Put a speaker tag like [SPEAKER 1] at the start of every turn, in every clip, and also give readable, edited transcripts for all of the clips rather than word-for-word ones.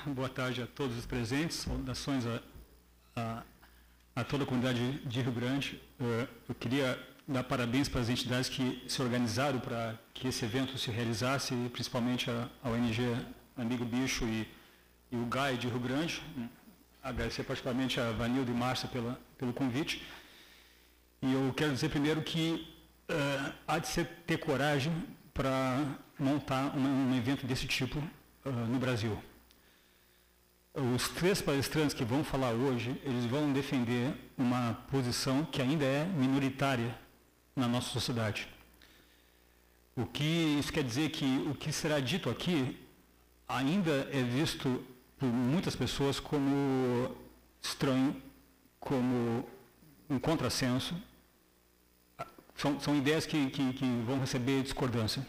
[SPEAKER 1] boa tarde a todos os presentes, saudações a toda a comunidade de Rio Grande. Eu queria dar parabéns para as entidades que se organizaram para que esse evento se realizasse, principalmente a ONG Amigo Bicho e o GAI de Rio Grande. Agradecer particularmente a Vanilda e Márcia pelo convite. E eu quero dizer primeiro que há de ter coragem para montar um evento desse tipo no Brasil. Os três palestrantes que vão falar hoje, eles vão defender uma posição que ainda é minoritária na nossa sociedade. O que isso quer dizer que o que será dito aqui ainda é visto por muitas pessoas como estranho, como um contrassenso. São ideias que vão receber discordância.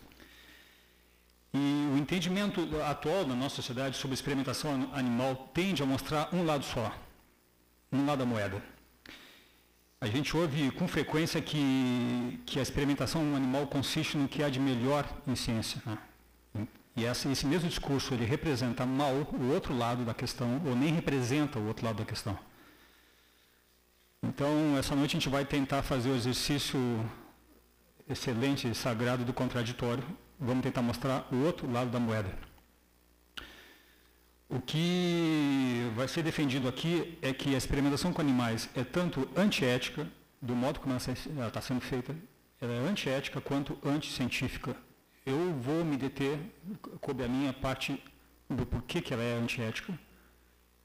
[SPEAKER 1] E o entendimento atual da nossa sociedade sobre experimentação animal tende a mostrar um lado só, um lado da moeda. A gente ouve com frequência que a experimentação animal consiste no que há de melhor em ciência, né? E esse mesmo discurso, ele representa mal o outro lado da questão, ou nem representa o outro lado da questão. Então, essa noite a gente vai tentar fazer o exercício excelente e sagrado do contraditório. Vamos tentar mostrar o outro lado da moeda. O que vai ser defendido aqui é que a experimentação com animais é tanto antiética, do modo como ela está sendo feita, ela é antiética quanto anticientífica. Eu vou me deter, coube a minha parte do porquê que ela é antiética,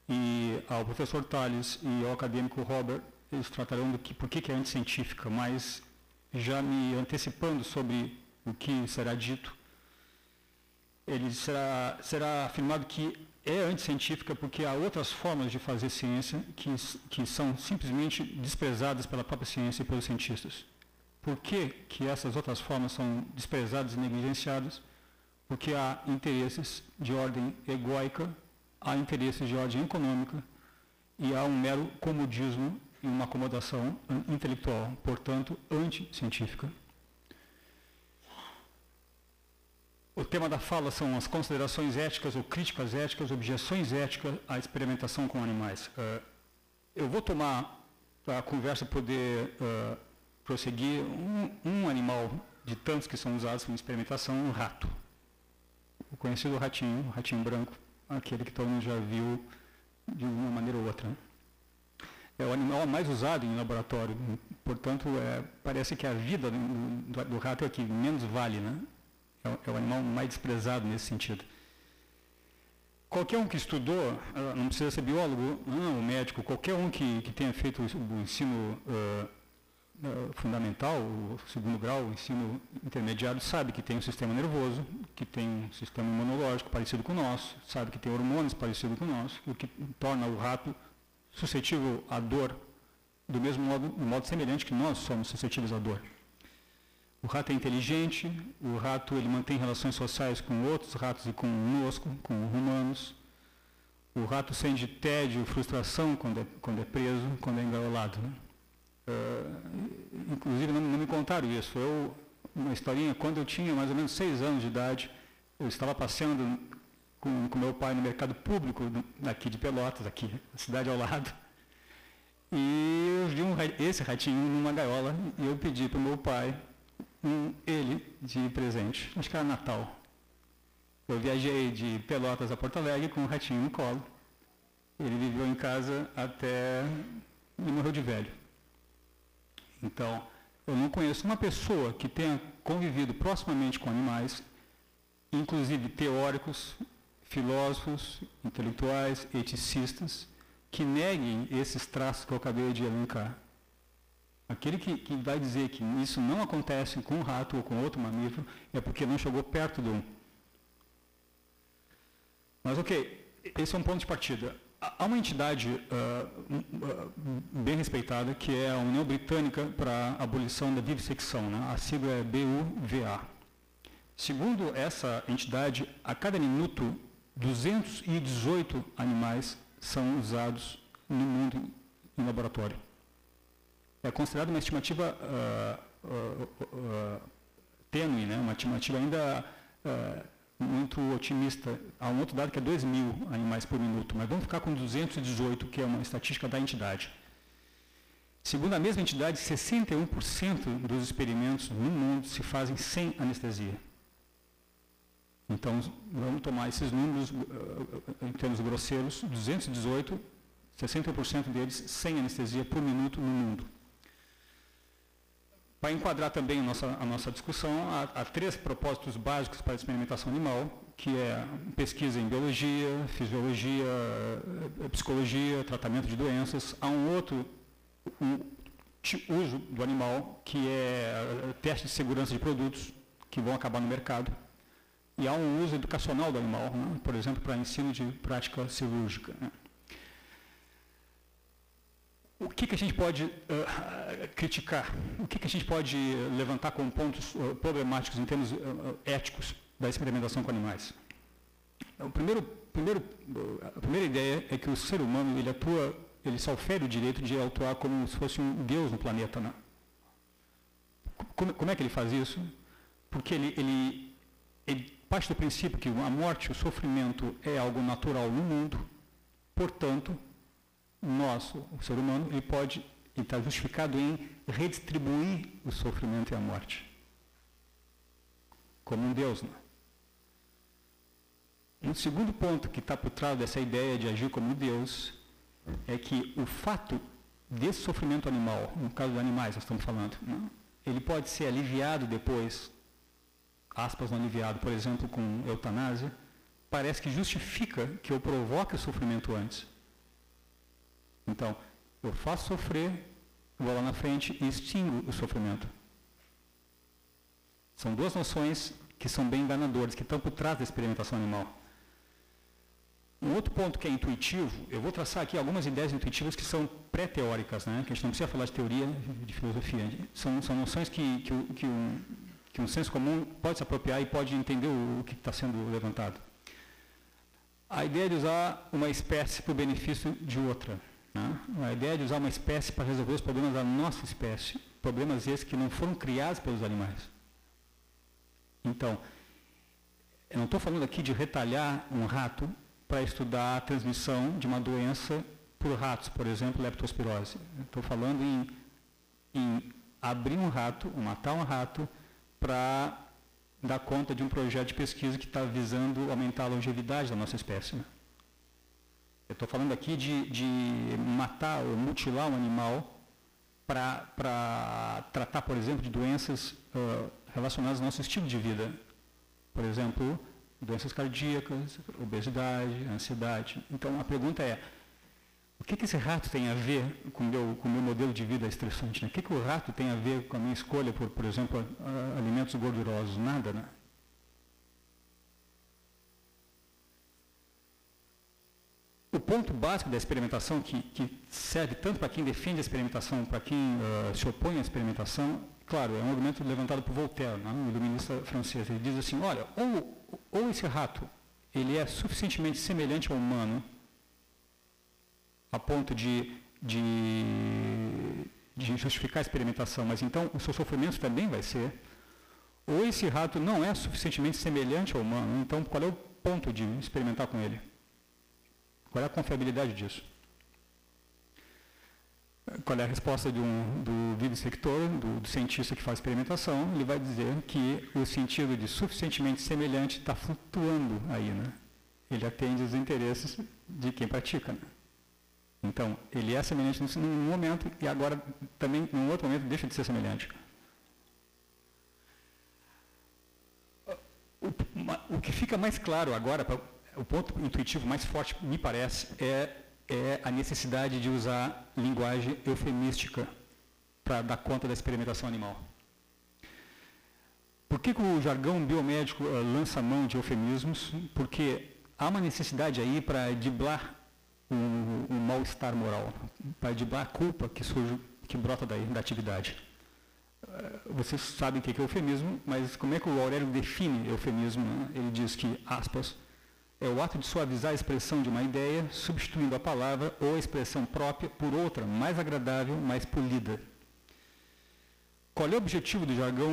[SPEAKER 1] e ao professor Tales e ao acadêmico Robert, eles tratarão do porquê que é anticientífica, mas já me antecipando sobre o que será dito, ele será afirmado que é anticientífica porque há outras formas de fazer ciência que são simplesmente desprezadas pela própria ciência e pelos cientistas. Por que essas outras formas são desprezadas e negligenciadas? Porque há interesses de ordem egóica, há interesses de ordem econômica e há um mero comodismo e uma acomodação intelectual, portanto, anticientífica. O tema da fala são as considerações éticas ou críticas éticas, objeções éticas à experimentação com animais. Eu vou tomar, para a conversa poder prosseguir, um animal de tantos que são usados em experimentação, um rato. O conhecido ratinho, o ratinho branco, aquele que todo mundo já viu de uma maneira ou outra. É o animal mais usado em laboratório, portanto, parece que a vida do rato é o que menos vale, né? É o animal mais desprezado nesse sentido. Qualquer um que estudou, não precisa ser biólogo, não, médico, qualquer um que tenha feito o ensino fundamental, o segundo grau, o ensino intermediário, sabe que tem um sistema nervoso, que tem um sistema imunológico parecido com o nosso, sabe que tem hormônios parecidos com o nosso, o que torna o rato suscetível à dor do mesmo modo semelhante que nós somos suscetíveis à dor. O rato é inteligente, o rato ele mantém relações sociais com outros ratos e conosco, com humanos. O rato sente tédio, frustração quando é preso, quando é engaiolado, né? Inclusive, não me contaram isso. Uma historinha, quando eu tinha mais ou menos 6 anos de idade, eu estava passeando com meu pai no mercado público daqui de Pelotas, aqui, na cidade ao lado. E eu vi esse ratinho numa gaiola e eu pedi para o meu pai ele de presente, acho que era Natal. Eu viajei de Pelotas a Porto Alegre com um ratinho no colo. Ele viveu em casa até e morreu de velho. Então, eu não conheço uma pessoa que tenha convivido proximamente com animais, inclusive teóricos, filósofos, intelectuais, eticistas, que neguem esses traços que eu acabei de elencar. Aquele que vai dizer que isso não acontece com um rato ou com outro mamífero é porque não chegou perto de um. Mas, ok, esse é um ponto de partida. Há uma entidade bem respeitada, que é a União Britânica para a Abolição da Vivissecção, né? A sigla é BUVA. Segundo essa entidade, a cada minuto, 218 animais são usados no mundo em laboratório. É considerada uma estimativa tênue, né? Uma estimativa ainda muito otimista. Há um outro dado que é 2.000 animais por minuto, mas vamos ficar com 218, que é uma estatística da entidade. Segundo a mesma entidade, 61% dos experimentos no mundo se fazem sem anestesia. Então, vamos tomar esses números em termos grosseiros, 218, 61% deles sem anestesia por minuto no mundo. Para enquadrar também a nossa discussão, há 3 propósitos básicos para a experimentação animal, que é pesquisa em biologia, fisiologia, psicologia, tratamento de doenças. Há um outro uso do animal, que é teste de segurança de produtos que vão acabar no mercado. E há um uso educacional do animal, né? Por exemplo, para ensino de prática cirúrgica. Né? O que a gente pode criticar? O que a gente pode levantar como pontos problemáticos em termos éticos da experimentação com animais? A primeira ideia é que o ser humano ele só ofere o direito de atuar como se fosse um Deus no planeta. Né? Como é que ele faz isso? Porque ele parte do princípio que a morte, o sofrimento é algo natural no mundo, portanto, o ser humano, ele está justificado em redistribuir o sofrimento e a morte. Como um Deus, né? Um segundo ponto que está por trás dessa ideia de agir como Deus é que o fato desse sofrimento animal, no caso dos animais nós estamos falando, né? Ele pode ser aliviado depois, aspas no aliviado, por exemplo, com eutanásia, parece que justifica que eu provoque o sofrimento antes. Então, eu faço sofrer, vou lá na frente e extingo o sofrimento. São 2 noções que são bem enganadoras, que estão por trás da experimentação animal. Um outro ponto que é intuitivo, eu vou traçar aqui algumas ideias intuitivas que são pré-teóricas, né? Que a gente não precisa falar de teoria, de filosofia. São noções que um senso comum pode se apropriar e pode entender o que está sendo levantado. A ideia de usar uma espécie para o benefício de outra. Né? A ideia de usar uma espécie para resolver os problemas da nossa espécie, problemas esses que não foram criados pelos animais. Então, eu não estou falando aqui de retalhar um rato para estudar a transmissão de uma doença por ratos, por exemplo, leptospirose. Estou falando em abrir um rato, matar um rato, para dar conta de um projeto de pesquisa que está visando aumentar a longevidade da nossa espécie. Né? Eu estou falando aqui de matar ou mutilar um animal para tratar, por exemplo, de doenças relacionadas ao nosso estilo de vida. Por exemplo, doenças cardíacas, obesidade, ansiedade. Então, a pergunta é, o que esse rato tem a ver com o meu modelo de vida estressante? Né? O que o rato tem a ver com a minha escolha por exemplo, alimentos gordurosos? Nada, né? O ponto básico da experimentação, que serve tanto para quem defende a experimentação, para quem se opõe à experimentação, claro, é um argumento levantado por Voltaire, né, um iluminista francês. Ele diz assim, olha, ou esse rato ele é suficientemente semelhante ao humano, a ponto de justificar a experimentação, mas então o seu sofrimento também vai ser, ou esse rato não é suficientemente semelhante ao humano, então qual é o ponto de experimentar com ele? Qual é a confiabilidade disso? Qual é a resposta do vivisector, do cientista que faz experimentação? Ele vai dizer que o sentido de suficientemente semelhante está flutuando aí, né? Ele atende os interesses de quem pratica, né? Então, ele é semelhante num momento e agora também, num outro momento, deixa de ser semelhante. O que fica mais claro agora, o ponto intuitivo mais forte, me parece, é a necessidade de usar linguagem eufemística para dar conta da experimentação animal. Por que o jargão biomédico lança mão de eufemismos? Porque há uma necessidade aí para driblar o mal-estar moral, para driblar a culpa que brota da atividade. Vocês sabem o que é eufemismo, mas como é que o Aurélio define eufemismo? Né? Ele diz que, aspas, é o ato de suavizar a expressão de uma ideia, substituindo a palavra ou a expressão própria por outra, mais agradável, mais polida. Qual é o objetivo do jargão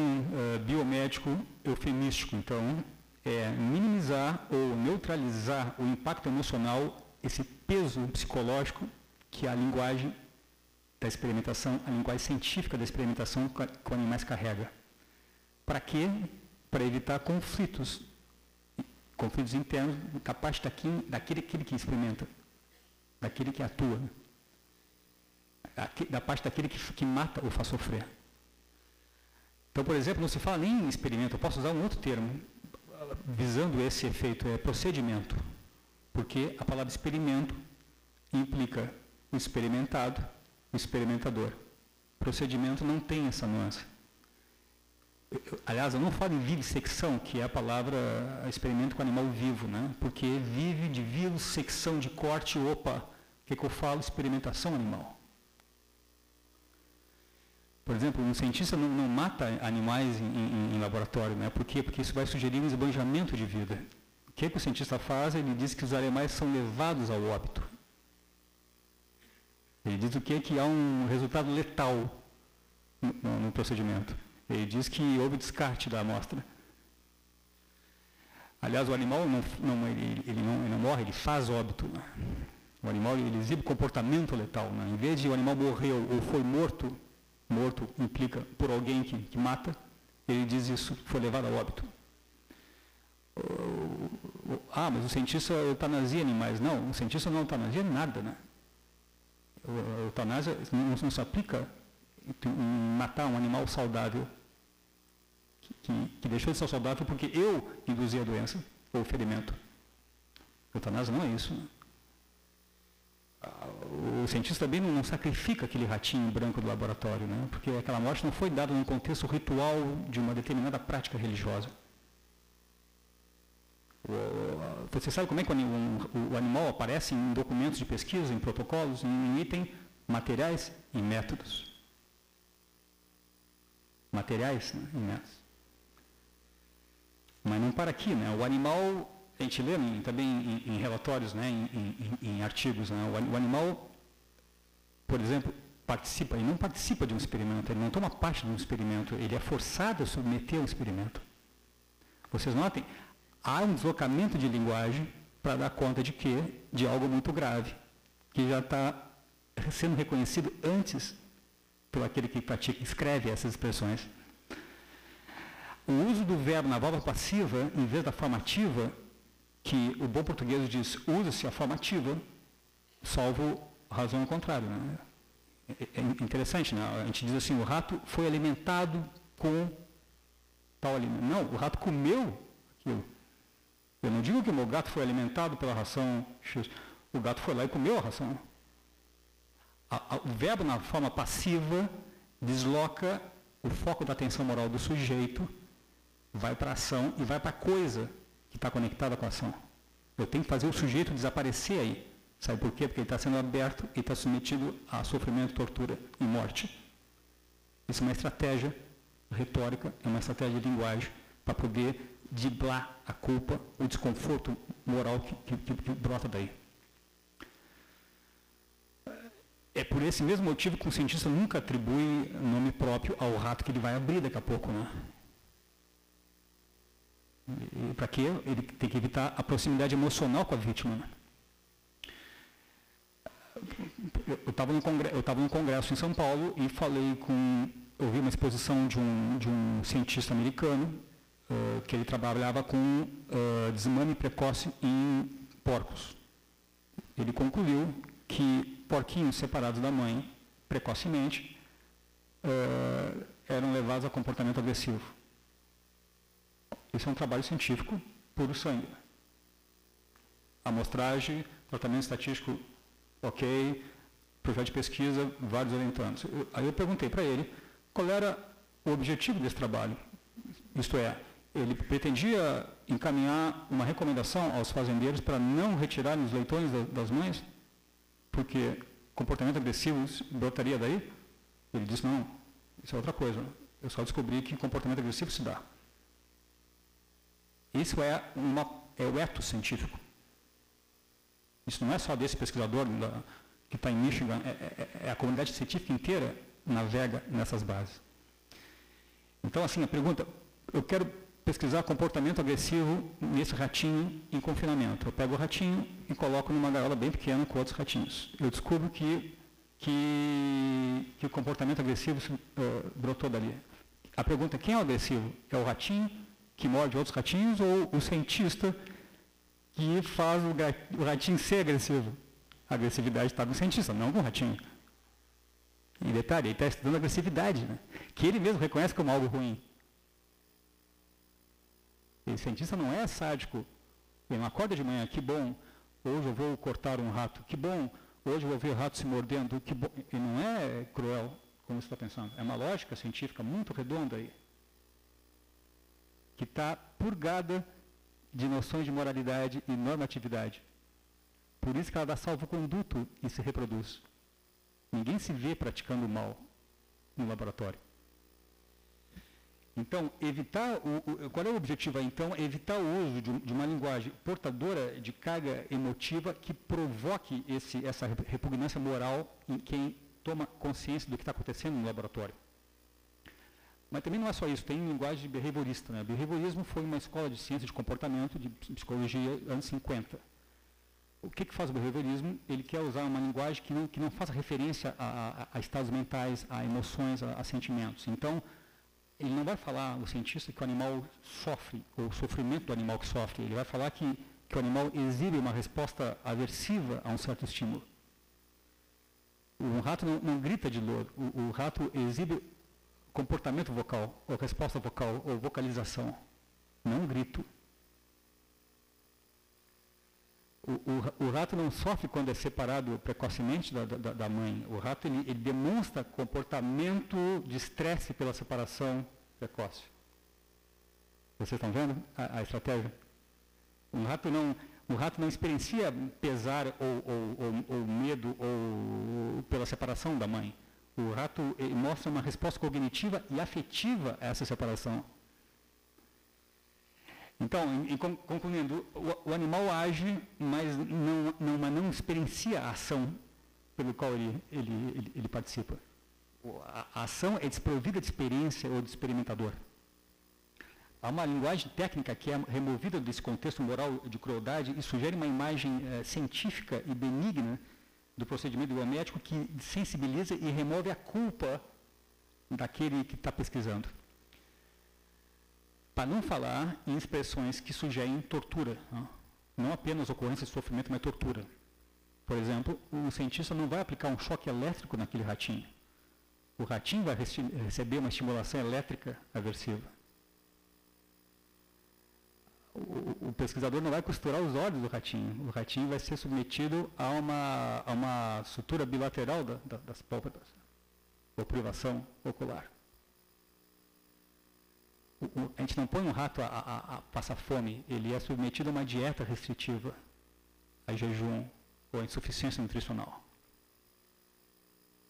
[SPEAKER 1] biomédico eufemístico, então? é minimizar ou neutralizar o impacto emocional, esse peso psicológico que a linguagem da experimentação, a linguagem científica da experimentação com animais carrega. Para quê? Para evitar conflitos internos da parte daquele que experimenta, daquele que atua, da parte daquele que mata ou faz sofrer. Então, por exemplo, não se fala nem em experimento, eu posso usar um outro termo, visando esse efeito, é procedimento, porque a palavra experimento implica o experimentado, o experimentador. Procedimento não tem essa nuance. Aliás, eu não falo em vivissecção, que é a palavra experimento com animal vivo, né? Porque vive de vivissecção, de corte, opa, o que eu falo? Experimentação animal. Por exemplo, um cientista não mata animais em laboratório, né? Por quê? Porque isso vai sugerir um esbanjamento de vida. O que o cientista faz? Ele diz que os animais são levados ao óbito. Ele diz o quê? Que há um resultado letal no procedimento. Ele diz que houve descarte da amostra. Aliás, o animal ele não morre, ele faz óbito. Né? O animal ele exibe comportamento letal. Né? Em vez de o animal morreu ou foi morto implica por alguém que mata, ele diz isso, foi levado ao óbito. Mas o cientista eutanasia animais. Não, o cientista não eutanasia nada. Né? A eutanásia não se aplica em matar um animal saudável, que deixou de ser saudável porque eu induzi a doença ou o ferimento. Eutanásia não é isso. Né? O cientista também não sacrifica aquele ratinho branco do laboratório, né? Porque aquela morte não foi dada num contexto ritual de uma determinada prática religiosa. Você sabe como é que o animal aparece em documentos de pesquisa, em protocolos, em item, materiais e métodos. Materiais, né, e métodos. Mas não para aqui, né? O animal, a gente lê também em relatórios, né, em artigos, né? O animal, por exemplo, ele não participa de um experimento, ele não toma parte de um experimento, ele é forçado a submeter um experimento. Vocês notem, há um deslocamento de linguagem para dar conta de quê? De algo muito grave, que já está sendo reconhecido antes por aquele que pratica, escreve essas expressões. O uso do verbo na válvula passiva, em vez da formativa, que o bom português diz, usa-se a formativa, salvo razão ao contrário. Né? É interessante, né? A gente diz assim, o rato foi alimentado com tal alimento. Não, o rato comeu aquilo. Eu não digo que o meu gato foi alimentado pela ração X. O gato foi lá e comeu a ração. O verbo na forma passiva desloca o foco da atenção moral do sujeito, vai para a ação e vai para a coisa que está conectada com a ação. Eu tenho que fazer o sujeito desaparecer aí. Sabe por quê? Porque ele está sendo aberto e está submetido a sofrimento, tortura e morte. Isso é uma estratégia retórica, é uma estratégia de linguagem para poder driblar a culpa, o desconforto moral que brota daí. É por esse mesmo motivo que o cientista nunca atribui nome próprio ao rato que ele vai abrir daqui a pouco, né? E para quê? Ele tem que evitar a proximidade emocional com a vítima. Né? Eu estava num congresso em São Paulo e ouvi uma exposição de um cientista americano que ele trabalhava com desmame precoce em porcos. Ele concluiu que porquinhos separados da mãe precocemente eram levados a comportamento agressivo. Isso é um trabalho científico puro sangue. Amostragem, tratamento estatístico, ok, projeto de pesquisa, vários orientandos. Aí eu perguntei para ele qual era o objetivo desse trabalho. Isto é, ele pretendia encaminhar uma recomendação aos fazendeiros para não retirarem os leitões das mães, porque comportamento agressivo brotaria daí? Ele disse, não, isso é outra coisa. Eu só descobri que comportamento agressivo se dá. Isso é o ethos científico. Isso não é só desse pesquisador que está em Michigan, é a comunidade científica inteira navega nessas bases. Então, assim, a pergunta, eu quero pesquisar comportamento agressivo nesse ratinho em confinamento. Eu pego o ratinho e coloco numa gaiola bem pequena com outros ratinhos. Eu descubro que o comportamento agressivo brotou dali. A pergunta é: quem é o agressivo? É o ratinho que morde outros ratinhos ou o cientista que faz o ratinho ser agressivo? A agressividade está no cientista, não no ratinho. E detalhe, ele está estudando agressividade, né? Que ele mesmo reconhece como algo ruim. E o cientista não é sádico. Ele não acorda de manhã: que bom, hoje eu vou cortar um rato, que bom, hoje eu vou ver o rato se mordendo, que bom. Ele não é cruel, como você está pensando. É uma lógica científica muito redonda aí, que está purgada de noções de moralidade e normatividade. Por isso que ela dá salvo-conduto e se reproduz. Ninguém se vê praticando o mal no laboratório. Então, qual é o objetivo aí, então? Evitar o uso de uma linguagem portadora de carga emotiva que provoque essa repugnância moral em quem toma consciência do que está acontecendo no laboratório. Mas também não é só isso, tem linguagem behaviorista, né? O behaviorismo foi uma escola de ciência de comportamento, de psicologia, anos 50. O que faz o behaviorismo? Ele quer usar uma linguagem que não faça referência a estados mentais, a emoções, a sentimentos. Então, ele não vai falar, o cientista, que o animal sofre, ou o sofrimento do animal que sofre. Ele vai falar que o animal exibe uma resposta aversiva a um certo estímulo. O rato não grita de dor, o rato exibe comportamento vocal, ou resposta vocal, ou vocalização, não grito. O rato não sofre quando é separado precocemente da mãe. O rato ele demonstra comportamento de estresse pela separação precoce. Vocês estão vendo a estratégia? O rato não experiencia pesar ou medo ou pela separação da mãe. O rato mostra uma resposta cognitiva e afetiva a essa separação. Então, concluindo, o animal age, mas não experiencia a ação pelo qual ele participa. A ação é desprovida de experiência ou de experimentador. Há uma linguagem técnica que é removida desse contexto moral de crueldade e sugere uma imagem científica e benigna do procedimento biomédico que sensibiliza e remove a culpa daquele que está pesquisando. Para não falar em expressões que sugerem tortura, não apenas ocorrência de sofrimento, mas tortura. Por exemplo, o cientista não vai aplicar um choque elétrico naquele ratinho. O ratinho vai receber uma estimulação elétrica aversiva. O pesquisador não vai costurar os olhos do ratinho. O ratinho vai ser submetido a uma sutura bilateral das pálpebras, ou privação ocular. A gente não põe um rato a passar fome, ele é submetido a uma dieta restritiva, a jejum ou a insuficiência nutricional.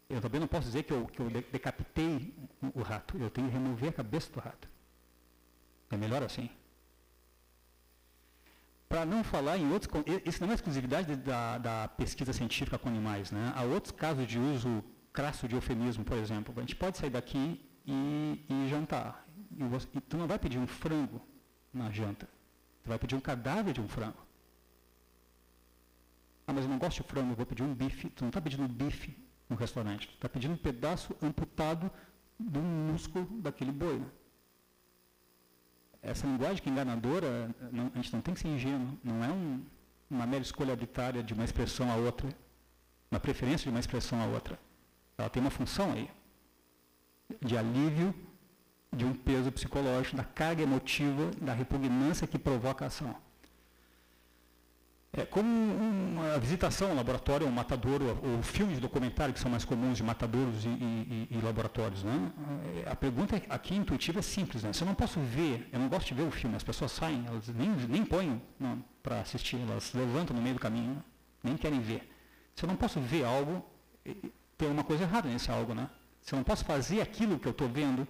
[SPEAKER 1] Eu também não posso dizer que eu decapitei o rato, eu tenho que remover a cabeça do rato. É melhor assim. Para não falar em outros... Isso não é exclusividade da pesquisa científica com animais, né? Há outros casos de uso crasso de eufemismo, por exemplo. A gente pode sair daqui e jantar. E tu não vai pedir um frango na janta. Tu vai pedir um cadáver de um frango. Ah, mas eu não gosto de frango, eu vou pedir um bife. Tu não está pedindo um bife no restaurante. Tu está pedindo um pedaço amputado do músculo daquele boi, né? Essa linguagem que é enganadora, a gente não tem que ser ingênuo. Não é uma mera escolha arbitrária de uma expressão a outra, uma preferência de uma expressão a outra. Ela tem uma função aí, de alívio de um peso psicológico, da carga emotiva, da repugnância que provoca a ação. É como uma visitação ao laboratório, um matadouro, ou filmes de documentário que são mais comuns de matadouros e laboratórios, né? A pergunta aqui intuitiva é simples, né? Se eu não posso ver, eu não gosto de ver o filme, as pessoas saem, elas nem põem para assistir, elas levantam no meio do caminho, né? Nem querem ver. Se eu não posso ver algo, tem uma coisa errada nesse algo, né? Se eu não posso fazer aquilo que eu estou vendo,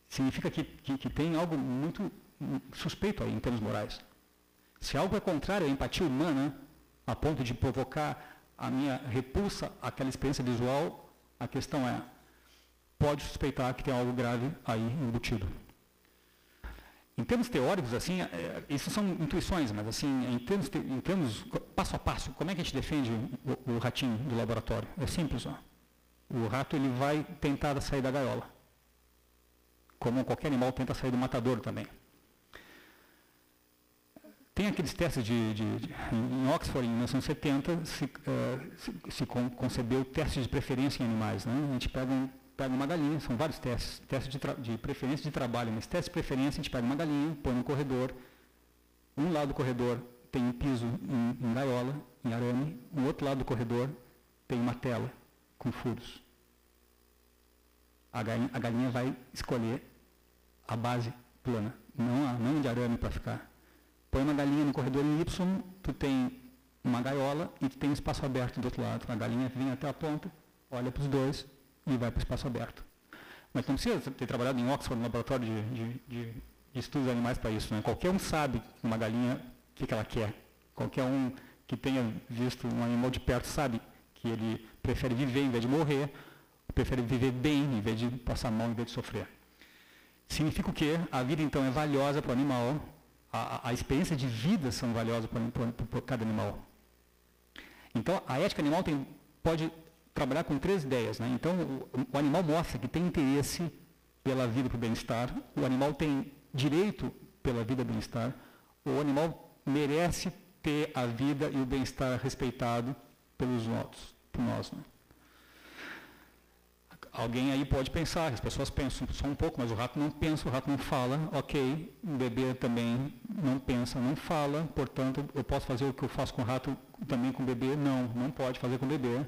[SPEAKER 1] significa que tem algo muito suspeito aí em termos morais. Se algo é contrário à empatia humana, a ponto de provocar a minha repulsa àquela experiência visual, a questão é, pode suspeitar que tem algo grave aí embutido. Em termos teóricos, assim, isso são intuições, mas assim, em termos passo a passo, como é que a gente defende o ratinho do laboratório? É simples, ó. O rato ele vai tentar sair da gaiola, como qualquer animal tenta sair do matadouro também. Tem aqueles testes em Oxford, em 1970, se concebeu testes de preferência em animais, né? A gente pega uma galinha, são vários testes de preferência de trabalho, mas testes de preferência, a gente pega uma galinha, põe no corredor, um lado do corredor tem um piso em gaiola, em arame, no outro lado do corredor tem uma tela com furos. A galinha vai escolher a base plana, não de arame para ficar. Põe uma galinha no corredor em Y, tu tem uma gaiola e tu tem um espaço aberto do outro lado. A galinha vem até a ponta, olha para os dois e vai para o espaço aberto. Mas não precisa ter trabalhado em Oxford, no laboratório de estudos animais para isso, né? Qualquer um sabe uma galinha o que ela quer. Qualquer um que tenha visto um animal de perto sabe que ele prefere viver em vez de morrer, prefere viver bem em vez de passar mal, em vez de sofrer. Significa o quê? A vida, então, é valiosa para o animal, a experiência de vida são valiosas para cada animal. Então, a ética animal pode trabalhar com 3 ideias, né? Então, o animal mostra que tem interesse pela vida e pelo bem-estar, o animal tem direito pela vida e bem-estar, o animal merece ter a vida e o bem-estar respeitado pelos outros, por nós, né? Alguém aí pode pensar, as pessoas pensam só um pouco, mas o rato não pensa, o rato não fala, ok, o bebê também não pensa, não fala, portanto, eu posso fazer o que eu faço com o rato também com o bebê? Não pode fazer com o bebê,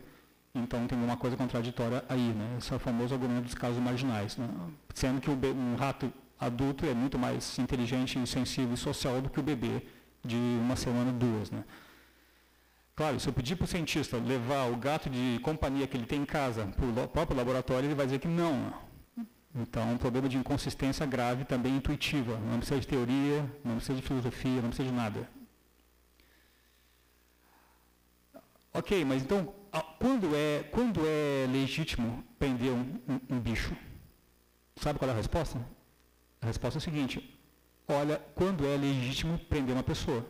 [SPEAKER 1] então tem uma coisa contraditória aí, né? Esse é o famoso argumento dos casos marginais, né? Sendo que um rato adulto é muito mais inteligente, sensível e social do que o bebê de 1 semana, 2, né? Claro, se eu pedir para o cientista levar o gato de companhia que ele tem em casa para o próprio laboratório, ele vai dizer que não. Então, é um problema de inconsistência grave, também intuitiva. Não precisa de teoria, não precisa de filosofia, não precisa de nada. Ok, mas então, quando é legítimo prender um bicho? Sabe qual é a resposta? A resposta é a seguinte: olha, quando é legítimo prender uma pessoa?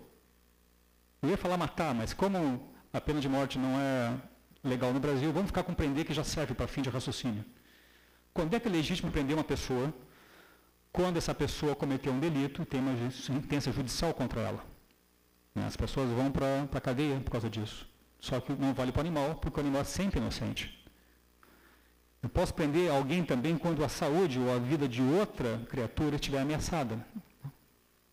[SPEAKER 1] Eu ia falar matar, mas como a pena de morte não é legal no Brasil, vamos ficar com prender que já serve para fim de raciocínio. Quando é que é legítimo prender uma pessoa? Quando essa pessoa cometeu um delito e tem uma sentença judicial contra ela. As pessoas vão para a cadeia por causa disso. Só que não vale para o animal, porque o animal é sempre inocente. Eu posso prender alguém também quando a saúde ou a vida de outra criatura estiver ameaçada.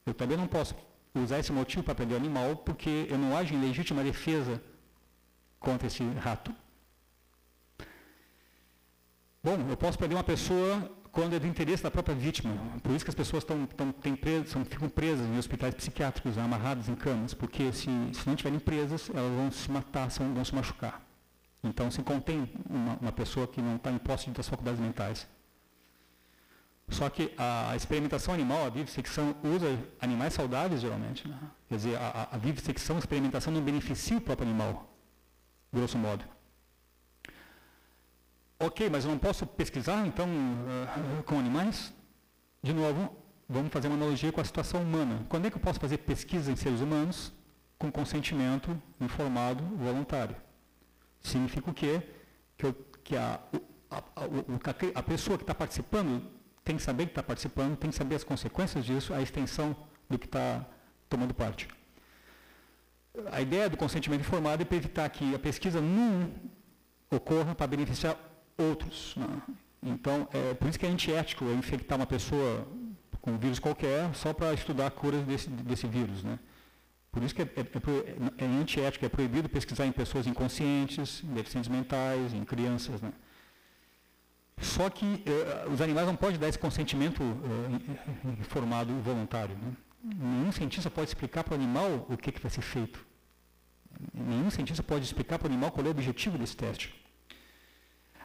[SPEAKER 1] Eu também não posso usar esse motivo para prender o animal, porque eu não ajo em legítima defesa contra esse rato. Bom, eu posso prender uma pessoa quando é do interesse da própria vítima. Por isso que as pessoas ficam presas em hospitais psiquiátricos, amarradas em camas, porque se não estiverem presas, elas vão se matar, vão se machucar. Então, se contém uma pessoa que não está em posse das faculdades mentais. Só que a experimentação animal, a vivissecção, usa animais saudáveis, geralmente, né? Quer dizer, a vivissecção, a experimentação não beneficia o próprio animal, grosso modo. Ok, mas eu não posso pesquisar, então, com animais? De novo, vamos fazer uma analogia com a situação humana. Quando é que eu posso fazer pesquisa em seres humanos com consentimento informado, voluntário? Significa o quê? Que a pessoa que está participando tem que saber que está participando, tem que saber as consequências disso, a extensão do que está tomando parte. A ideia do consentimento informado é para evitar que a pesquisa não ocorra para beneficiar outros, né? Então, por isso que é antiético infectar uma pessoa com um vírus qualquer só para estudar a cura desse vírus, né? Por isso que é antiético, é proibido pesquisar em pessoas inconscientes, em deficientes mentais, em crianças, né? Só que os animais não podem dar esse consentimento informado e voluntário, né? Nenhum cientista pode explicar para o animal o que vai ser feito. Nenhum cientista pode explicar para o animal qual é o objetivo desse teste.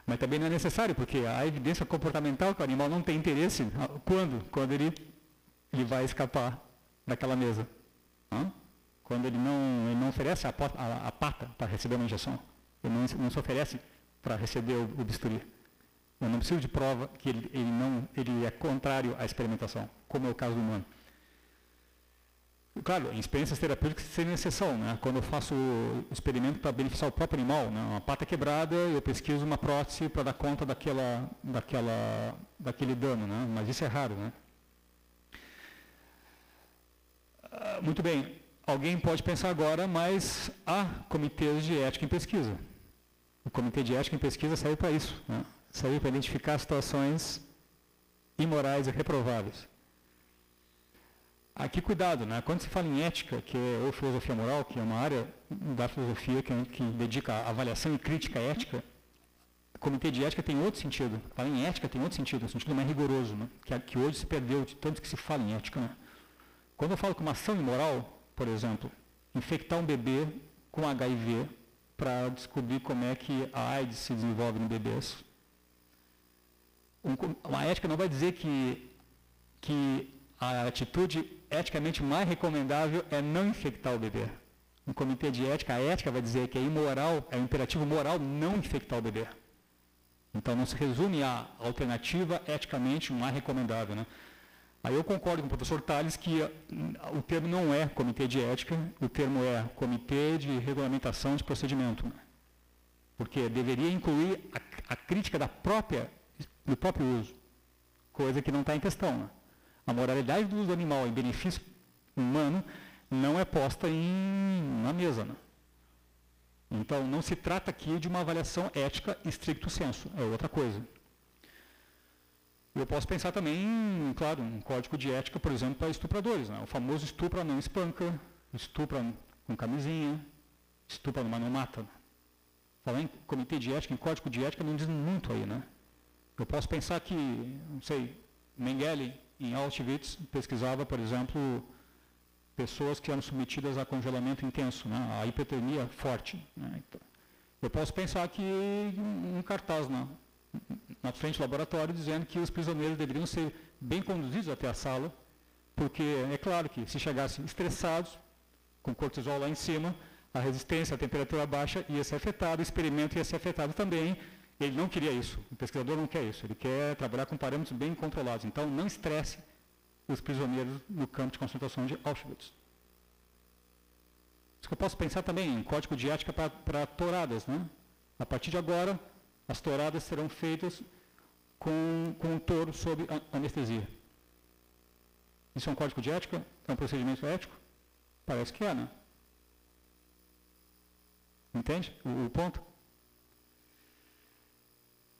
[SPEAKER 1] Mas também não é necessário, porque a evidência comportamental que o animal não tem interesse, quando ele vai escapar daquela mesa. Quando ele não oferece a pata para receber uma injeção. Ele não se oferece para receber o bisturi. Eu não preciso de prova que ele é contrário à experimentação, como é o caso do humano. Claro, em experiências terapêuticas seria exceção, né? Quando eu faço o experimento para beneficiar o próprio animal, né? Uma pata quebrada, eu pesquiso uma prótese para dar conta daquele dano, né? Mas isso é raro, né? Muito bem, alguém pode pensar agora, mas há comitês de ética em pesquisa. O comitê de ética em pesquisa serve para isso, né? Serve para identificar situações imorais e reprováveis. Aqui, cuidado, né? Quando se fala em ética, que é ou filosofia moral, que é uma área da filosofia que dedica a avaliação e crítica ética, o comitê de ética tem outro sentido. Falar em ética tem outro sentido, um sentido mais rigoroso, né? Que hoje se perdeu de tanto que se fala em ética, né? Quando eu falo que uma ação imoral, por exemplo, infectar um bebê com HIV para descobrir como é que a AIDS se desenvolve no bebês, uma ética não vai dizer que a atitude eticamente mais recomendável é não infectar o bebê. No comitê de ética, a ética vai dizer que é imoral, é um imperativo moral não infectar o bebê. Então não se resume à alternativa eticamente mais recomendável, né? Aí eu concordo com o professor Tales que o termo não é comitê de ética, o termo é comitê de regulamentação de procedimento, né? Porque deveria incluir a crítica do próprio uso, coisa que não está em questão, né? A moralidade do uso do animal em benefício humano não é posta na mesa, né? Então, não se trata aqui de uma avaliação ética stricto sensu, é outra coisa. Eu posso pensar também, claro, um código de ética, por exemplo, para estupradores, né? O famoso estupra não espanca, estupra com camisinha, estupra mas não mata. Falar em comitê de ética, em código de ética, não diz muito aí, né? Eu posso pensar que, não sei, Mengele, em Auschwitz, pesquisava, por exemplo, pessoas que eram submetidas a congelamento intenso, né? A hipotermia forte, né? Então, eu posso pensar que um cartaz na frente do laboratório dizendo que os prisioneiros deveriam ser bem conduzidos até a sala, porque é claro que se chegassem estressados, com cortisol lá em cima, a resistência à temperatura baixa ia ser afetada, o experimento ia ser afetado também. Ele não queria isso, o pesquisador não quer isso, ele quer trabalhar com parâmetros bem controlados. Então, não estresse os prisioneiros no campo de concentração de Auschwitz. Isso que eu posso pensar também em código de ética para touradas, né? A partir de agora, as touradas serão feitas com um touro sob anestesia. Isso é um código de ética? É um procedimento ético? Parece que é, né? Entende o ponto?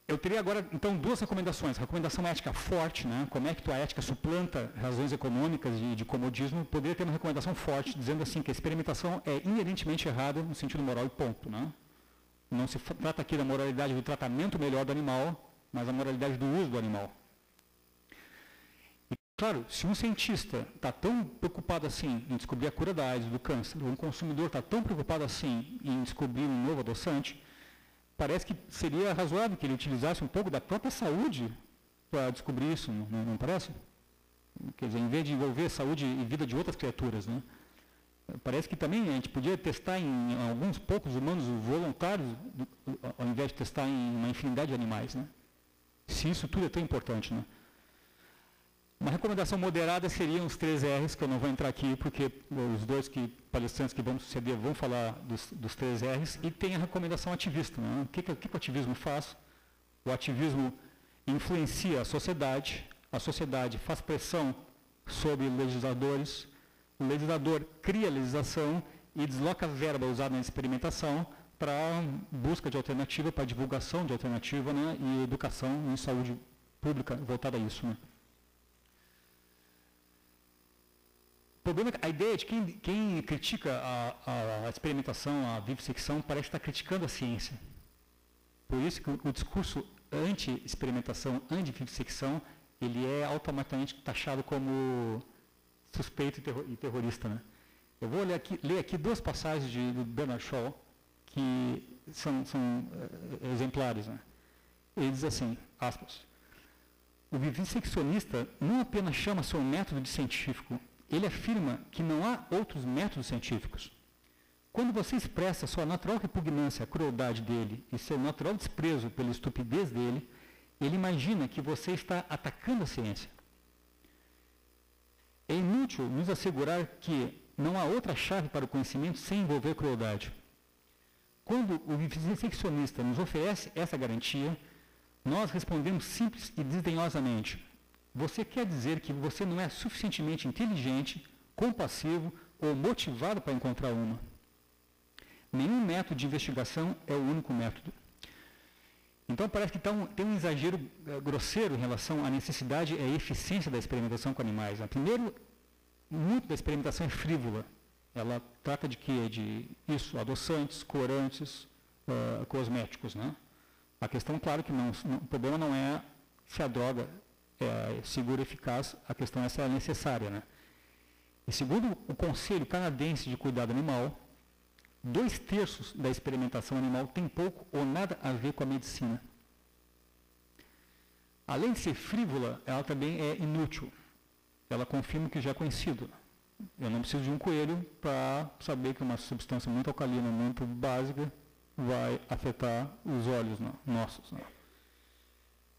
[SPEAKER 1] Eu teria agora, então, duas recomendações. Recomendação ética forte, né? Como é que tua ética suplanta razões econômicas e de comodismo. Poderia ter uma recomendação forte, dizendo assim que a experimentação é inerentemente errada no sentido moral e ponto, né? Não se trata aqui da moralidade do tratamento melhor do animal, mas a moralidade do uso do animal. E, claro, se um cientista está tão preocupado assim em descobrir a cura da AIDS, do câncer, ou um consumidor está tão preocupado assim em descobrir um novo adoçante, parece que seria razoável que ele utilizasse um pouco da própria saúde para descobrir isso, não parece? Quer dizer, em vez de envolver saúde e vida de outras criaturas, né? Parece que também a gente podia testar em alguns poucos humanos voluntários, ao invés de testar em uma infinidade de animais, né? Se isso tudo é tão importante, né? Uma recomendação moderada seriam os 3 R's, que eu não vou entrar aqui, porque os dois palestrantes que vão suceder vão falar dos 3 R's, e tem a recomendação ativista, né? O que o ativismo faz? O ativismo influencia a sociedade faz pressão sobre legisladores, o legislador cria legislação e desloca a verba usada na experimentação para busca de alternativa, para divulgação de alternativa, né? E educação em saúde pública voltada a isso, né? O problema, a ideia de quem critica a experimentação, a vivissecção, parece estar criticando a ciência. Por isso que o discurso anti-experimentação, anti-vivissecção, ele é automaticamente taxado como suspeito e terrorista, né? Eu vou ler aqui 2 passagens do Bernard Shaw, que são exemplares, né? Ele diz assim, aspas, o vivisseccionista não apenas chama seu método de científico, ele afirma que não há outros métodos científicos. Quando você expressa sua natural repugnância à crueldade dele e seu natural desprezo pela estupidez dele, ele imagina que você está atacando a ciência. É inútil nos assegurar que Não há outra chave para o conhecimento sem envolver crueldade. Quando o infeccionista nos oferece essa garantia, nós respondemos simples e desdenhosamente: você quer dizer que você não é suficientemente inteligente, compassivo ou motivado para encontrar uma? Nenhum método de investigação é o único método. Então parece que tem um exagero grosseiro em relação à necessidade e à eficiência da experimentação com animais. Primeiro, muito da experimentação é frívola. Ela trata de quê? De isso, adoçantes, corantes, cosméticos, né? A questão, claro que o problema não é se a droga é segura e eficaz, a questão é se ela é necessária, né? E segundo o Conselho Canadense de Cuidado Animal, 2/3 da experimentação animal tem pouco ou nada a ver com a medicina. Além de ser frívola, ela também é inútil. Ela confirma o que já é conhecido. Eu não preciso de um coelho para saber que uma substância muito alcalina, muito básica, vai afetar os olhos nossos. Né?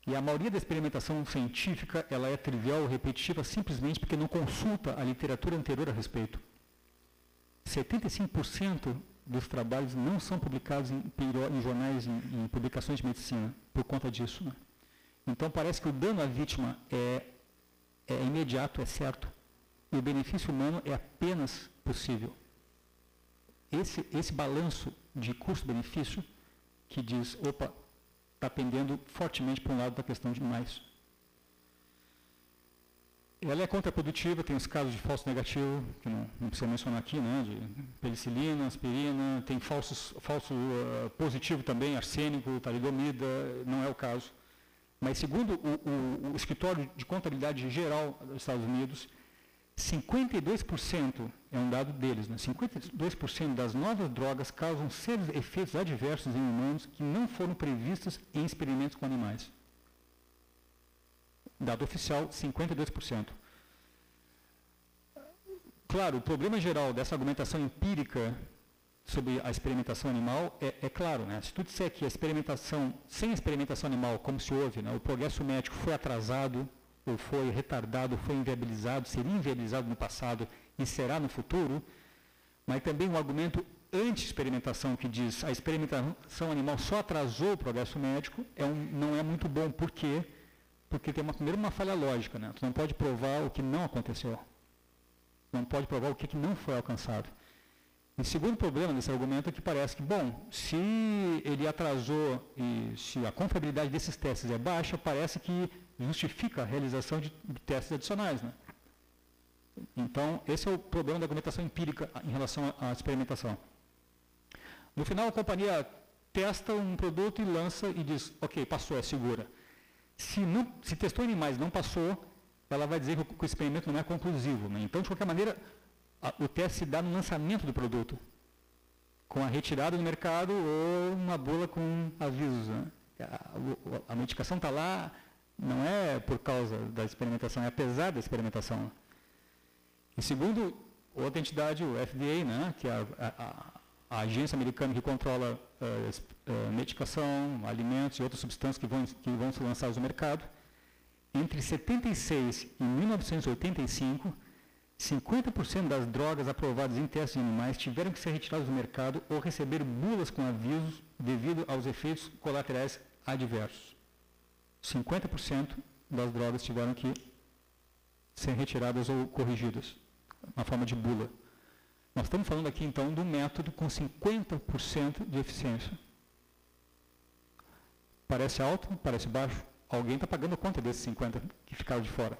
[SPEAKER 1] E a maioria da experimentação científica ela é trivial ou repetitiva simplesmente porque não consulta a literatura anterior a respeito. 75% dos trabalhos não são publicados em jornais, em publicações de medicina, por conta disso. Né? Então parece que o dano à vítima é imediato, é certo. E o benefício humano é apenas possível. Esse balanço de custo-benefício que diz, opa, está pendendo fortemente para um lado da questão de mais. Ela é contraprodutiva, tem os casos de falso negativo, que não precisa mencionar aqui, né, de penicilina, aspirina, tem falso positivo também, arsênico, talidomida, não é o caso. Mas segundo o Escritório de Contabilidade Geral dos Estados Unidos, 52%, é um dado deles, né, 52% das novas drogas causam sérios efeitos adversos em humanos que não foram previstos em experimentos com animais. Dado oficial, 52%. Claro, o problema geral dessa argumentação empírica sobre a experimentação animal é claro, né? Se tu disser que a experimentação, sem experimentação animal, como se houve, né, o progresso médico foi atrasado, ou foi retardado, foi inviabilizado, seria inviabilizado no passado e será no futuro, mas também um argumento anti-experimentação que diz a experimentação animal só atrasou o progresso médico, não é muito bom. Por quê? Porque tem primeiro uma falha lógica, né? Tu não pode provar o que não aconteceu. Não pode provar o que não foi alcançado. E o segundo problema desse argumento é que parece que, bom, se ele atrasou e se a confiabilidade desses testes é baixa, parece que justifica a realização de testes adicionais, né? Então, esse é o problema da argumentação empírica em relação à experimentação. No final, a companhia testa um produto e lança e diz, ok, passou, é segura. Se testou em animais e não passou, ela vai dizer que o experimento não é conclusivo, né? Então, de qualquer maneira, o teste se dá no lançamento do produto, com a retirada do mercado ou uma bula com avisos. Né? A medicação está lá, não é por causa da experimentação, é apesar da experimentação. E segundo outra entidade, o FDA, né, que é a agência americana que controla medicação, alimentos e outras substâncias que vão ser lançadas no mercado, entre 76 e 1985, 50% das drogas aprovadas em testes em animais tiveram que ser retiradas do mercado ou receber bulas com avisos devido aos efeitos colaterais adversos. 50% das drogas tiveram que ser retiradas ou corrigidas, na forma de bula. Nós estamos falando aqui, então, de um método com 50% de eficiência. Parece alto, parece baixo. Alguém está pagando a conta desses 50% que ficaram de fora.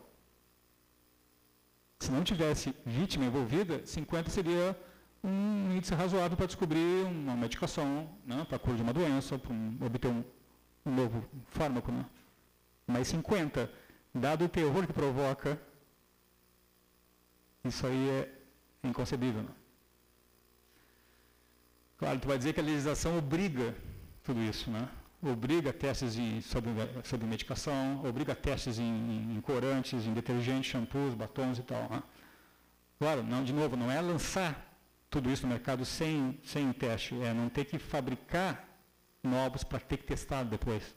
[SPEAKER 1] Se não tivesse vítima envolvida, 50% seria um índice razoável para descobrir uma medicação, né, para cura de uma doença, para obter um novo fármaco. Né? Mas 50%, dado o terror que provoca, isso aí é inconcebível. Né? Claro, tu vai dizer que a legislação obriga tudo isso, né? Obriga testes sobre medicação, obriga testes em corantes, em detergentes, shampoos, batons e tal. Né? Claro, não, de novo, não é lançar tudo isso no mercado sem teste, é não ter que fabricar novos para ter que testar depois.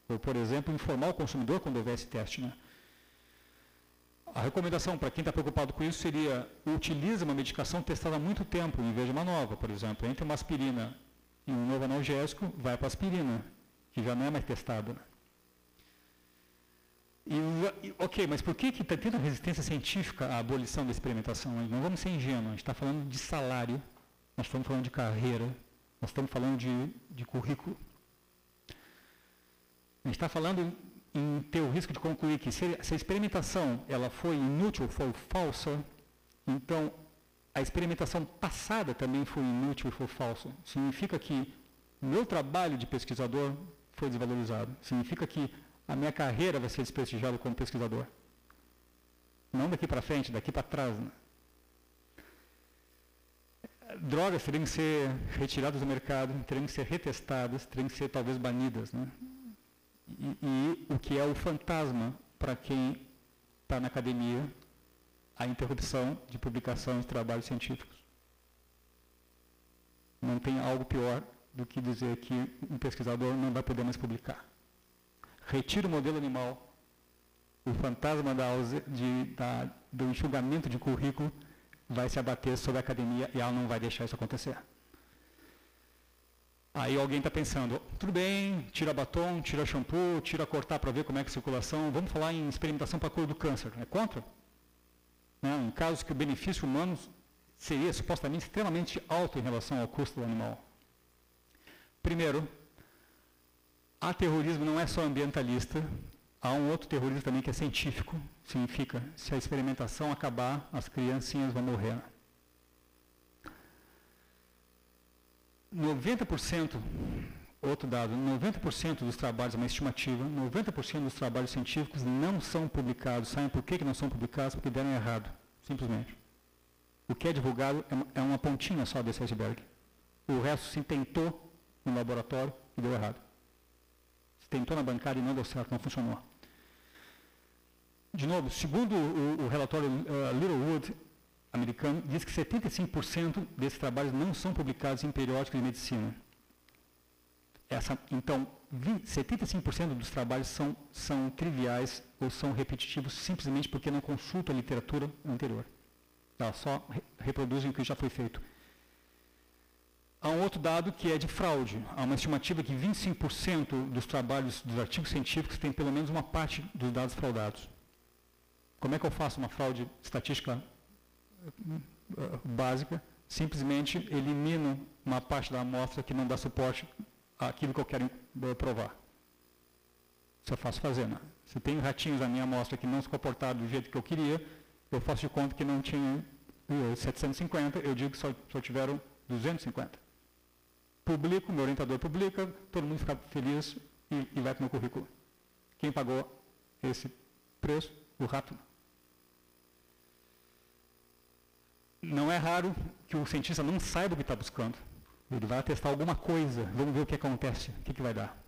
[SPEAKER 1] Ou, por exemplo, informar o consumidor quando houver esse teste. Né? a recomendação para quem está preocupado com isso seria utilize uma medicação testada há muito tempo, em vez de uma nova, por exemplo. Entre uma aspirina e um novo analgésico, vai para a aspirina, que já não é mais testada. Ok, mas por que está tendo resistência científica à abolição da experimentação? Não vamos ser ingênuos, a gente está falando de salário, nós estamos falando de carreira, nós estamos falando de currículo. A gente está falando em ter o risco de concluir que se a experimentação ela foi inútil, foi falsa, então a experimentação passada também foi inútil e foi falsa. Significa que o meu trabalho de pesquisador foi desvalorizado. Significa que a minha carreira vai ser desprestigiada como pesquisador. Não daqui para frente, daqui para trás. Né? Drogas teriam que ser retiradas do mercado, teriam que ser retestadas, teriam que ser talvez banidas. Né? E o que é o fantasma para quem está na academia, a interrupção de publicação de trabalhos científicos. Não tem algo pior do que dizer que um pesquisador não vai poder mais publicar. Retira o modelo animal, o fantasma do enxugamento de currículo vai se abater sobre a academia e ela não vai deixar isso acontecer. Aí alguém está pensando, tudo bem, tira batom, tira shampoo, tira cortar para ver como é que é a circulação, vamos falar em experimentação para a cura do câncer, é contra? Em casos que o benefício humano seria supostamente extremamente alto em relação ao custo do animal. Primeiro, há terrorismo não é só ambientalista, há um outro terrorismo também que é científico, significa, se a experimentação acabar, as criancinhas vão morrer. 90%, outro dado, 90% dos trabalhos, é uma estimativa, 90% dos trabalhos científicos não são publicados. Sabem por que não são publicados? Porque deram errado, simplesmente. O que é divulgado é uma pontinha só desse iceberg. O resto se tentou no laboratório e deu errado. Se tentou na bancada e não deu certo, não funcionou. De novo, segundo o relatório Littlewood, americano, diz que 75% desses trabalhos não são publicados em periódicos de medicina. Então, 75% dos trabalhos são triviais ou são repetitivos simplesmente porque não consultam a literatura anterior. Elas só reproduzem o que já foi feito. Há um outro dado que é de fraude. Há uma estimativa que 25% dos trabalhos, dos artigos científicos, tem pelo menos uma parte dos dados fraudados. Como é que eu faço uma fraude estatística básica? Simplesmente elimino uma parte da amostra que não dá suporte àquilo que eu quero provar. Isso é fácil fazer, né? Se tem ratinhos na minha amostra que não se comportaram do jeito que eu queria, eu faço de conta que não tinha 750, eu digo que só tiveram 250. Publico, meu orientador publica, todo mundo fica feliz e vai para o meu currículo. Quem pagou esse preço? O rato. Não é raro que o cientista não saiba o que está buscando. Ele vai testar alguma coisa, vamos ver o que acontece, o que vai dar.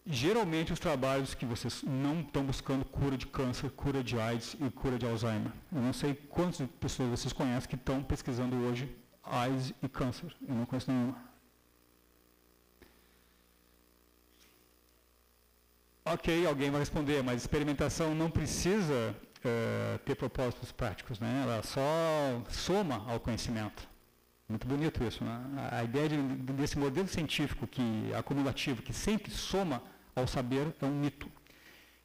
[SPEAKER 1] Geralmente os trabalhos que vocês não estão buscando cura de câncer, cura de AIDS e cura de Alzheimer. Eu não sei quantas pessoas vocês conhecem que estão pesquisando hoje AIDS e câncer. Eu não conheço nenhuma. Ok, alguém vai responder, mas experimentação não precisa ter propósitos práticos, né? Ela só soma ao conhecimento. Muito bonito isso, né? A ideia desse modelo científico acumulativo, que sempre soma ao saber, é um mito.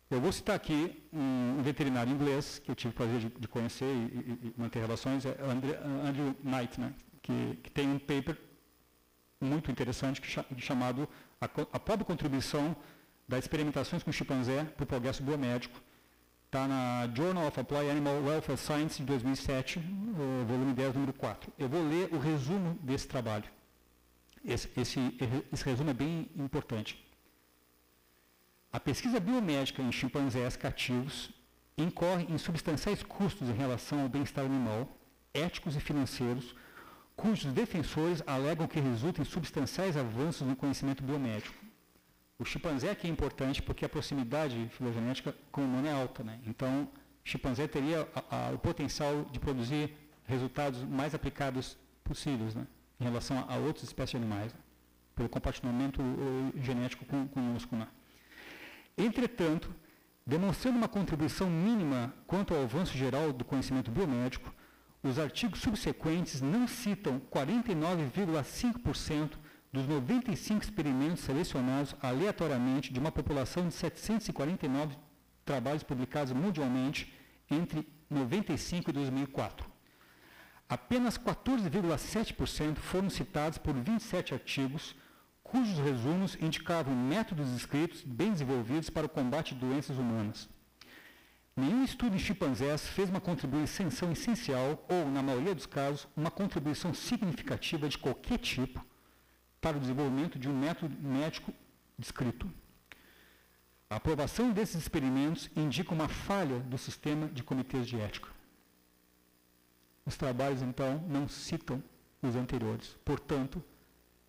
[SPEAKER 1] Eu vou citar aqui um veterinário inglês, que eu tive o prazer de conhecer e manter relações, é Andrew Knight, né? Que tem um paper muito interessante chamado A Pobre Contribuição das Experimentações com Chimpanzé para o Progresso Biomédico. Está na Journal of Applied Animal Welfare Science, de 2007, volume 10, número 4. Eu vou ler o resumo desse trabalho. Esse resumo é bem importante. A pesquisa biomédica em chimpanzés cativos incorre em substanciais custos em relação ao bem-estar animal, éticos e financeiros, cujos defensores alegam que resultam em substanciais avanços no conhecimento biomédico. O chimpanzé aqui é importante porque a proximidade filogenética com o humano é alta, né? Então, o chimpanzé teria o potencial de produzir resultados mais aplicados possíveis, né? Em relação a outras espécies de animais, né? Pelo compartilhamento genético conosco, né? Entretanto, Demonstrando uma contribuição mínima quanto ao avanço geral do conhecimento biomédico, os artigos subsequentes não citam 49,5% dos 95 experimentos selecionados aleatoriamente de uma população de 749 trabalhos publicados mundialmente entre 95 e 2004. Apenas 14,7% foram citados por 27 artigos, cujos resumos indicavam métodos escritos bem desenvolvidos para o combate de doenças humanas. Nenhum estudo em chimpanzés fez uma contribuição essencial ou, na maioria dos casos, uma contribuição significativa de qualquer tipo para o desenvolvimento de um método médico descrito. A aprovação desses experimentos indica uma falha do sistema de comitês de ética. Os trabalhos, então, não citam os anteriores. Portanto,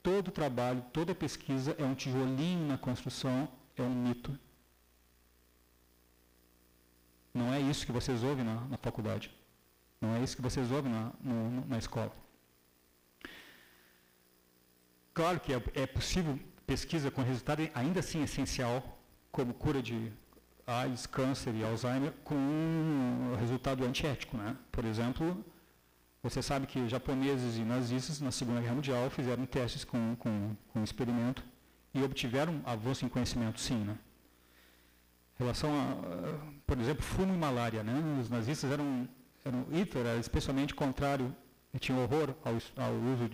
[SPEAKER 1] todo trabalho, toda pesquisa é um tijolinho na construção, é um mito. Não é isso que vocês ouvem na faculdade. Não é isso que vocês ouvem na escola. Claro que é possível pesquisa com resultado ainda assim essencial, como cura de AIDS, câncer e Alzheimer, com um resultado antiético, né? Por exemplo, você sabe que japoneses e nazistas, na Segunda Guerra Mundial, fizeram testes com um experimento e obtiveram avanço em conhecimento, sim, né? Em relação a, por exemplo, fumo e malária, né? Os nazistas Hitler era especialmente contrário, e tinha horror ao uso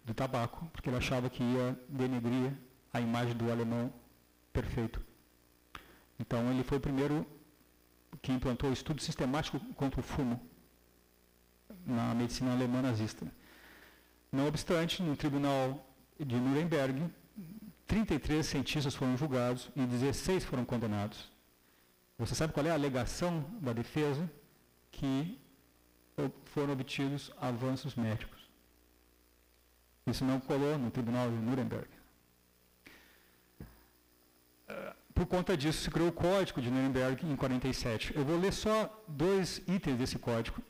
[SPEAKER 1] do tabaco, porque ele achava que ia denegrir a imagem do alemão perfeito. Então, ele foi o primeiro que implantou o estudo sistemático contra o fumo na medicina alemã nazista. Não obstante, no tribunal de Nuremberg, 33 cientistas foram julgados e 16 foram condenados. Você sabe qual é a alegação da defesa? Que foram obtidos avanços médicos. Isso não colou no tribunal de Nuremberg. Por conta disso, se criou o Código de Nuremberg em 47. Eu vou ler só 2 itens desse código,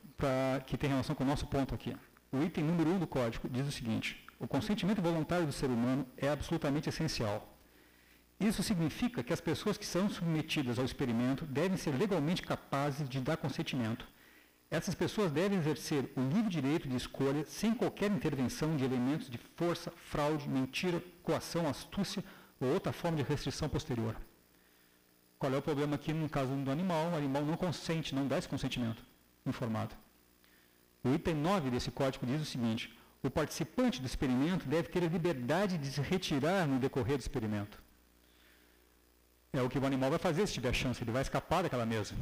[SPEAKER 1] que tem relação com o nosso ponto aqui. O item número 1 do código diz o seguinte: o consentimento voluntário do ser humano é absolutamente essencial. Isso significa que as pessoas que são submetidas ao experimento devem ser legalmente capazes de dar consentimento. Essas pessoas devem exercer o livre direito de escolha sem qualquer intervenção de elementos de força, fraude, mentira, coação, astúcia ou outra forma de restrição posterior. Qual é o problema aqui no caso do animal? O animal não consente, não dá esse consentimento informado. O item 9 desse código diz o seguinte: o participante do experimento deve ter a liberdade de se retirar no decorrer do experimento. É o que o animal vai fazer se tiver chance, ele vai escapar daquela mesa.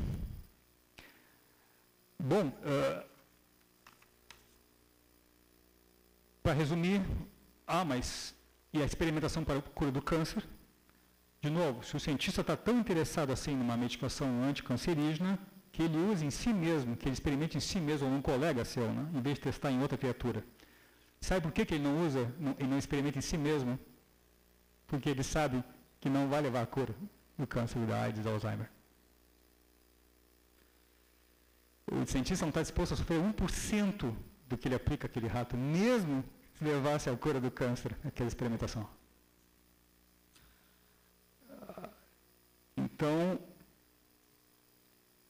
[SPEAKER 1] Bom, para resumir, mas e a experimentação para a cura do câncer? De novo, se o cientista está tão interessado assim numa medicação anticancerígena, que ele use em si mesmo, que ele experimente em si mesmo ou num colega seu, né, em vez de testar em outra criatura. Sabe por que ele não usa e não experimenta em si mesmo? Porque ele sabe que não vai levar a cura do câncer, da AIDS, do Alzheimer. O cientista não está disposto a sofrer 1% do que ele aplica àquele rato, mesmo se levasse à cura do câncer, aquela experimentação. Então,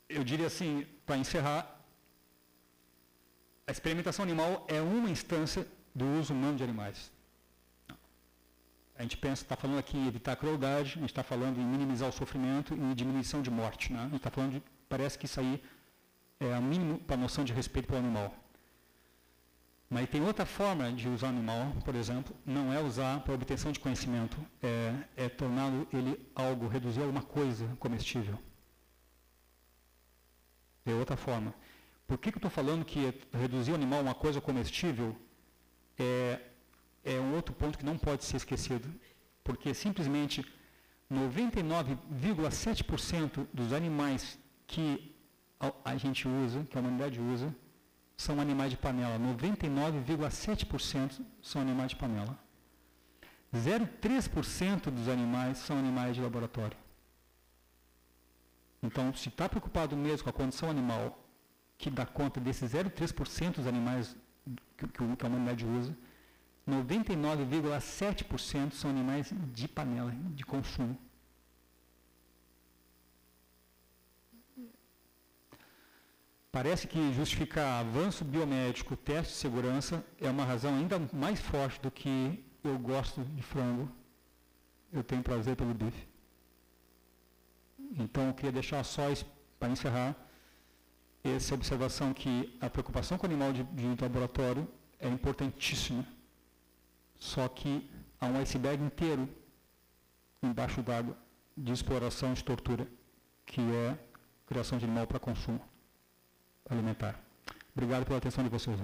[SPEAKER 1] eu diria assim, para encerrar, a experimentação animal é uma instância do uso humano de animais. A gente está falando aqui em evitar a crueldade, a gente está falando em minimizar o sofrimento e diminuição de morte, né? A gente está falando parece que isso aí é a mínimo para a noção de respeito pelo animal. Mas tem outra forma de usar o animal, por exemplo, não é usar para obtenção de conhecimento, é torná-lo ele algo, reduzir alguma coisa comestível. É outra forma. Por que eu estou falando que reduzir o animal a uma coisa comestível é um outro ponto que não pode ser esquecido? Porque simplesmente 99,7% dos animais que a gente usa, que a humanidade usa, são animais de panela. 99,7% são animais de panela. 0,3% dos animais são animais de laboratório. Então, se está preocupado mesmo com a condição animal, que dá conta desses 0,3% dos animais que a humanidade usa, 99,7% são animais de panela, de consumo. Parece que justificar avanço biomédico, teste de segurança, é uma razão ainda mais forte do que eu gosto de frango, eu tenho prazer pelo bife. Então, eu queria deixar só, para encerrar, essa observação que a preocupação com o animal de laboratório é importantíssima, só que há um iceberg inteiro embaixo d'água de exploração e de tortura, que é criação de animal para consumo alimentar. Obrigado pela atenção de vocês.